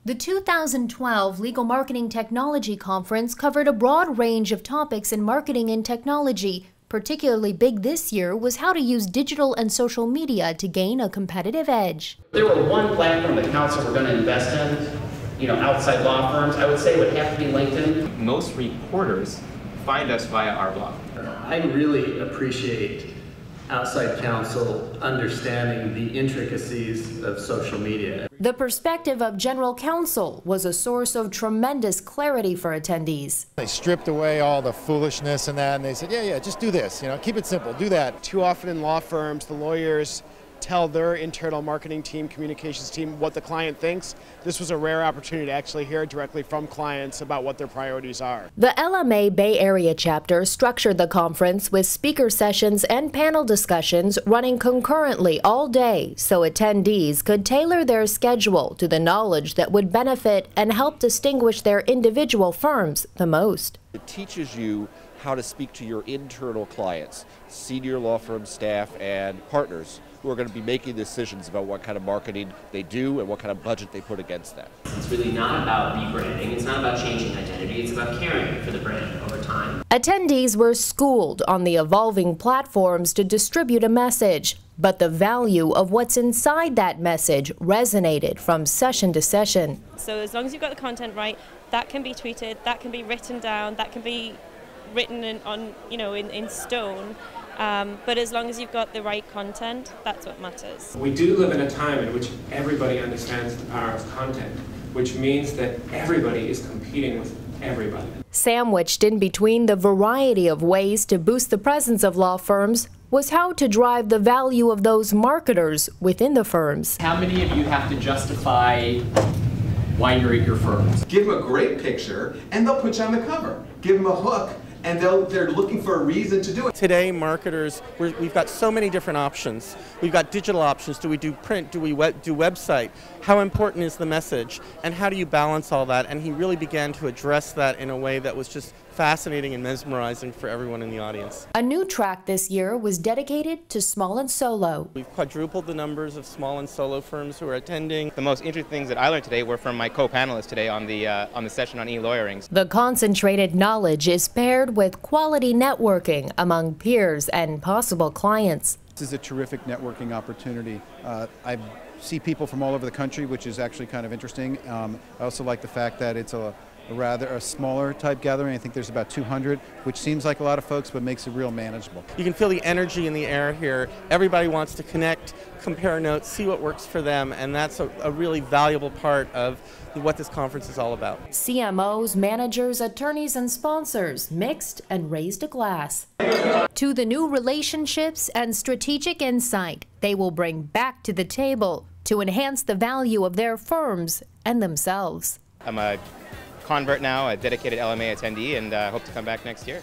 The 2012 Legal Marketing Technology Conference covered a broad range of topics in marketing and technology. Particularly big this year was how to use digital and social media to gain a competitive edge. If there were one platform the council were going to invest in, outside law firms, I would say it would have to be LinkedIn. Most reporters find us via our blog. I really appreciate outside counsel understanding the intricacies of social media. The perspective of General Counsel was a source of tremendous clarity for attendees. They stripped away all the foolishness and that, and they said, yeah, just do this, keep it simple, do that. Too often in law firms, the lawyers tell their internal marketing team, communications team, what the client thinks. This was a rare opportunity to actually hear directly from clients about what their priorities are. The LMA Bay Area chapter structured the conference with speaker sessions and panel discussions running concurrently all day so attendees could tailor their schedule to the knowledge that would benefit and help distinguish their individual firms the most. It teaches you how to speak to your internal clients, senior law firm staff and partners who are going to be making decisions about what kind of marketing they do and what kind of budget they put against that. It's really not about rebranding, it's not about changing identity, it's about caring for the brand over time. Attendees were schooled on the evolving platforms to distribute a message, but the value of what's inside that message resonated from session to session. So as long as you've got the content right, that can be tweeted, that can be written down, that can be written in stone. But as long as you've got the right content, that's what matters. We do live in a time in which everybody understands the power of content, which means that everybody is competing with everybody. Sandwiched in between the variety of ways to boost the presence of law firms was how to drive the value of those marketers within the firms. How many of you have to justify why you're at your firms? Give them a great picture and they'll put you on the cover. Give them a hook and they're looking for a reason to do it. Today, marketers, we've got so many different options. We've got digital options. Do we do print? Do we do website? How important is the message? And how do you balance all that? And he really began to address that in a way that was just fascinating and mesmerizing for everyone in the audience. A new track this year was dedicated to small and solo. We've quadrupled the numbers of small and solo firms who are attending. The most interesting things that I learned today were from my co-panelists today on the session on e-lawyering. The concentrated knowledge is paired with quality networking among peers and possible clients. This is a terrific networking opportunity. I see people from all over the country, which is actually kind of interesting. I also like the fact that it's a smaller type gathering. I think there's about 200, which seems like a lot of folks, but makes it real manageable. You can feel the energy in the air here. Everybody wants to connect, compare notes, see what works for them, and that's a really valuable part of what this conference is all about. CMOs, managers, attorneys, and sponsors mixed and raised a glass. To the new relationships and strategic insight they will bring back to the table to enhance the value of their firms and themselves. I'm a convert now, a dedicated LMA attendee, and hope to come back next year.